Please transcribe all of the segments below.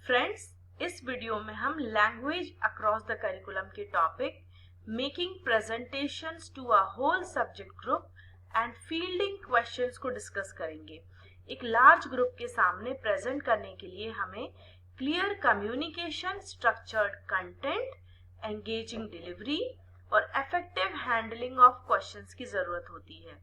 Friends, इस video में हम लैंग्वेज अक्रॉस द करिकुलम के topic making presentations to a whole subject group and fielding questions को discuss करेंगे। एक लार्ज ग्रुप के सामने प्रेजेंट करने के लिए हमें clear communication, structured content, engaging delivery और इफेक्टिव हैंडलिंग ऑफ क्वेश्चंस की जरूरत होती है।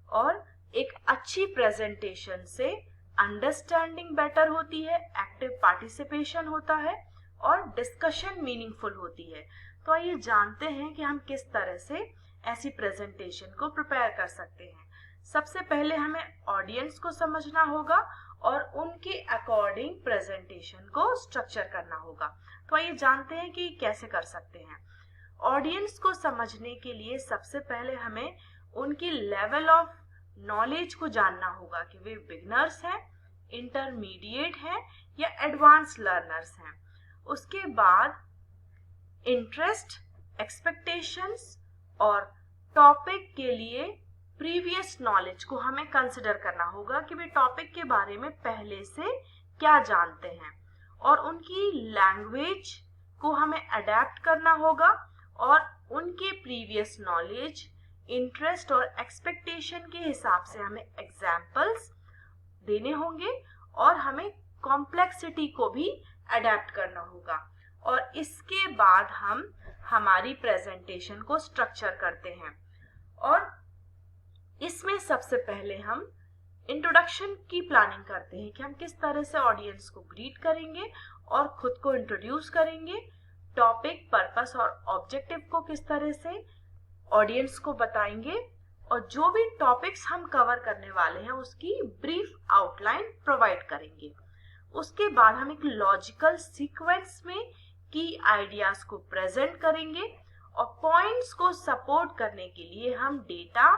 और एक अच्छी प्रेजेंटेशन से अंडरस्टैंडिंग बेटर होती है, एक्टिव पार्टिसिपेशन होता है और डिस्कशन मीनिंगफुल होती है। तो आइए जानते हैं कि हम किस तरह से ऐसी प्रेजेंटेशन को प्रिपेयर कर सकते हैं। सबसे पहले हमें ऑडियंस को समझना होगा और उनके अकॉर्डिंग प्रेजेंटेशन को स्ट्रक्चर करना होगा। तो आइए जानते हैं कि कैसे कर सकते हैं। ऑडियंस को समझने के लिए सबसे पहले हमें उनकी लेवल ऑफ नॉलेज को जानना होगा कि वे बिगनर्स हैं, इंटरमीडिएट हैं या एडवांस लर्नर्स हैं। उसके बाद इंटरेस्ट, एक्सपेक्टेशंस और टॉपिक के लिए प्रीवियस नॉलेज को हमें कंसिडर करना होगा कि वे टॉपिक के बारे में पहले से क्या जानते हैं, और उनकी लैंग्वेज को हमें अडेप्ट करना होगा और उनके प्रीवियस नॉलेज, इंटरेस्ट और एक्सपेक्टेशन के हिसाब से हमें एग्जाम्पल्स देने होंगे और हमें कॉम्प्लेक्सिटी को भी अडेप्ट करना होगा। और इसके बाद हम हमारी प्रेजेंटेशन को स्ट्रक्चर करते हैं। और इसमें सबसे पहले हम इंट्रोडक्शन की प्लानिंग करते हैं कि हम किस तरह से ऑडियंस को ग्रीट करेंगे और खुद को इंट्रोड्यूस करेंगे, टॉपिक, पर्पस और ऑब्जेक्टिव को किस तरह से ऑडियंस को बताएंगे और जो भी टॉपिक्स हम कवर करने वाले हैं उसकी ब्रीफ आउटलाइन प्रोवाइड करेंगे। उसके बाद हम एक लॉजिकल सीक्वेंस में की आइडियाज को प्रेजेंट करेंगे और पॉइंट्स को सपोर्ट करने के लिए हम डेटा,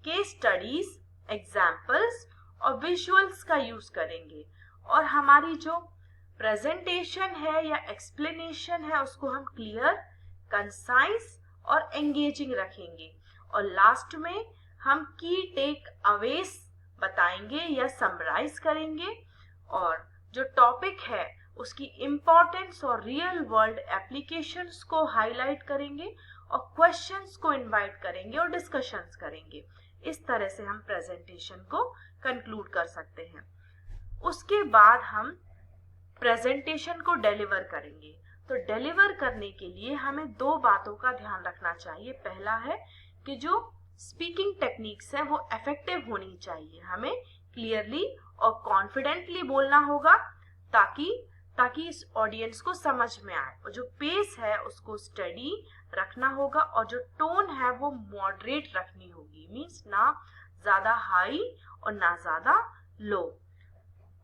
केस स्टडीज, एग्जाम्पल्स और विजुअल्स का यूज करेंगे। और हमारी जो प्रेजेंटेशन है या एक्सप्लेनेशन है उसको हम क्लियर, कंसाइज और एंगेजिंग रखेंगे। और लास्ट में हम की टेक अवेज बताएंगे या समराइज करेंगे और जो टॉपिक है उसकी इम्पोर्टेंस और रियल वर्ल्ड एप्लीकेशंस को हाईलाइट करेंगे और क्वेश्चंस को इनवाइट करेंगे और डिस्कशंस करेंगे। इस तरह से हम प्रेजेंटेशन को कंक्लूड कर सकते हैं। उसके बाद हम प्रेजेंटेशन को डिलीवर करेंगे। तो डिलीवर करने के लिए हमें दो बातों का ध्यान रखना चाहिए। पहला है कि जो स्पीकिंग टेक्निक्स है वो इफेक्टिव होनी चाहिए। हमें क्लियरली और कॉन्फिडेंटली बोलना होगा ताकि इस ऑडियंस को समझ में आए। और जो पेस है उसको स्टडी रखना होगा और जो टोन है वो मॉडरेट रखनी होगी, मीन्स ना ज्यादा हाई और ना ज्यादा लो।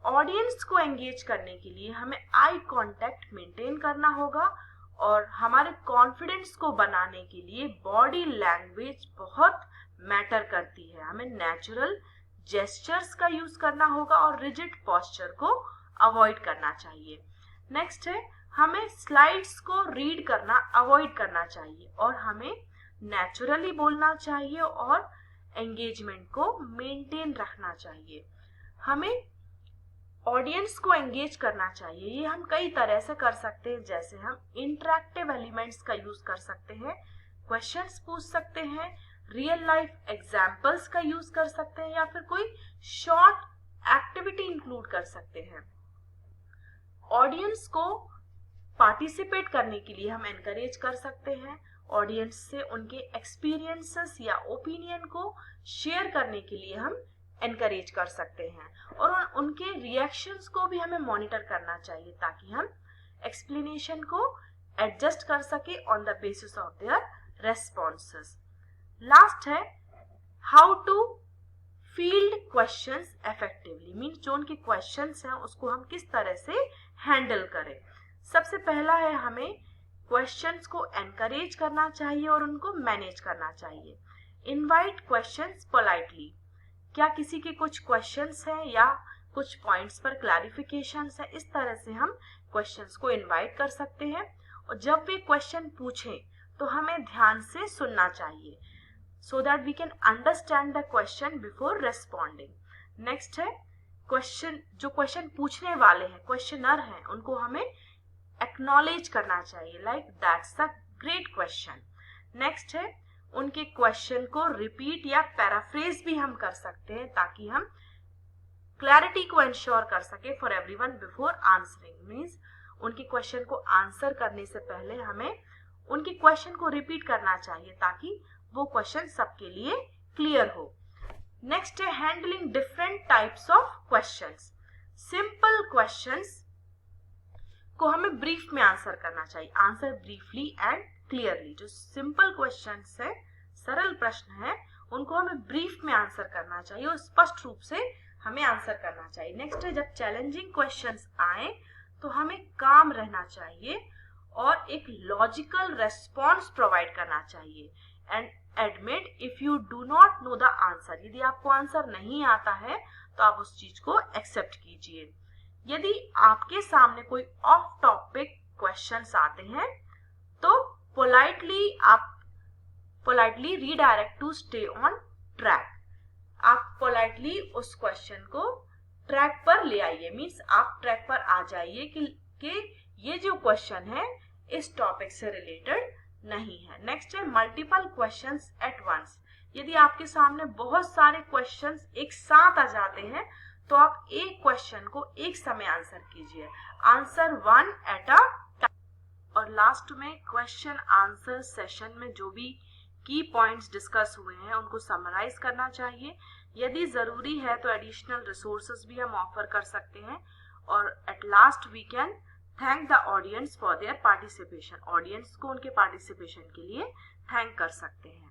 ऑडियंस को एंगेज करने के लिए हमें आई कांटेक्ट मेंटेन करना होगा और हमारे कॉन्फिडेंस को बनाने के लिए बॉडी लैंग्वेज बहुत मैटर करती है। हमें नेचुरल जेस्चर्स का यूज करना होगा और रिजिड पोस्चर को अवॉइड करना चाहिए। नेक्स्ट है, हमें स्लाइड्स को रीड करना अवॉइड करना चाहिए और हमें नेचुरली बोलना चाहिए और एंगेजमेंट को मेंटेन रखना चाहिए। हमें ऑडियंस को एंगेज करना चाहिए। ये हम कई तरह से कर सकते हैं, जैसे हम इंटरैक्टिव एलिमेंट्स का यूज कर सकते हैं, क्वेश्चंस पूछ सकते हैं, रियल लाइफ एग्जांपल्स का यूज कर सकते हैं या फिर कोई शॉर्ट एक्टिविटी इंक्लूड कर सकते हैं। ऑडियंस को पार्टिसिपेट करने के लिए हम एनकरेज कर सकते हैं। ऑडियंस से उनके एक्सपीरियंसेस या ओपिनियन को शेयर करने के लिए हम एनकरेज कर सकते हैं और उनके रिएक्शंस को भी हमें मॉनिटर करना चाहिए ताकि हम एक्सप्लेनेशन को एडजस्ट कर सके on the basis of their responses. Last है how to field questions effectively, means जो उनके क्वेश्चंस हैं उसको हम किस तरह से हैंडल करें। सबसे पहला है, हमें क्वेश्चंस को एनकरेज करना चाहिए और उनको मैनेज करना चाहिए। इनवाइट क्वेश्चंस पोलाइटली, क्या किसी के कुछ क्वेश्चंस हैं या कुछ पॉइंट्स पर क्लैरिफिकेशंस है, इस तरह से हम क्वेश्चंस को इनवाइट कर सकते हैं। और जब वे क्वेश्चन पूछें तो हमें ध्यान से सुनना चाहिए so that we can understand the question before responding. Next है जो क्वेश्चन पूछने वाले हैं, क्वेश्चनर हैं, उनको हमें एक्नॉलेज करना चाहिए, like that's a great question. Next है उनके क्वेश्चन को रिपीट या पैराफ्रेज भी हम कर सकते हैं ताकि हम क्लैरिटी को इंश्योर कर सके for everyone before answering. Means उनके क्वेश्चन को आंसर करने से पहले हमें उनके क्वेश्चन को रिपीट करना चाहिए ताकि वो क्वेश्चन सबके लिए क्लियर हो। नेक्स्ट है handling different types of questions. Simple questions को हमें ब्रीफ में आंसर करना चाहिए, आंसर ब्रीफली एंड क्लियरली। जो सिंपल क्वेश्चंस है, सरल प्रश्न है, उनको हमें ब्रीफ में आंसर करना चाहिए और स्पष्ट रूप से हमें आंसर करना चाहिए। नेक्स्ट है जब चैलेंजिंग क्वेश्चंस आए तो हमें काम रहना चाहिए और एक लॉजिकल रेस्पॉन्स प्रोवाइड करना चाहिए। And admit if you do not know the answer. यदि आपको आंसर नहीं आता है तो आप उस चीज को एक्सेप्ट कीजिए। यदि आपके सामने कोई ऑफ टॉपिक क्वेश्चंस आते हैं तो politely redirect to stay on track. आप पोलाइटली उस क्वेश्चन को ट्रैक पर ले आइए, मीन्स आप ट्रैक पर आ जाइए कि ये जो क्वेश्चन है इस टॉपिक से रिलेटेड नहीं है। नेक्स्ट है मल्टीपल क्वेश्चंस एट वंस। यदि आपके सामने बहुत सारे क्वेश्चंस एक साथ आ जाते हैं तो आप एक क्वेश्चन को एक समय आंसर कीजिए, answer one at a time. और लास्ट में क्वेश्चन आंसर सेशन में जो भी की पॉइंट्स डिस्कस हुए हैं उनको समराइज करना चाहिए। यदि जरूरी है तो एडिशनल रिसोर्सेज भी हम ऑफर कर सकते हैं। और at last we can thank the audience for their participation. Audience को उनके पार्टिसिपेशन के लिए थैंक कर सकते हैं।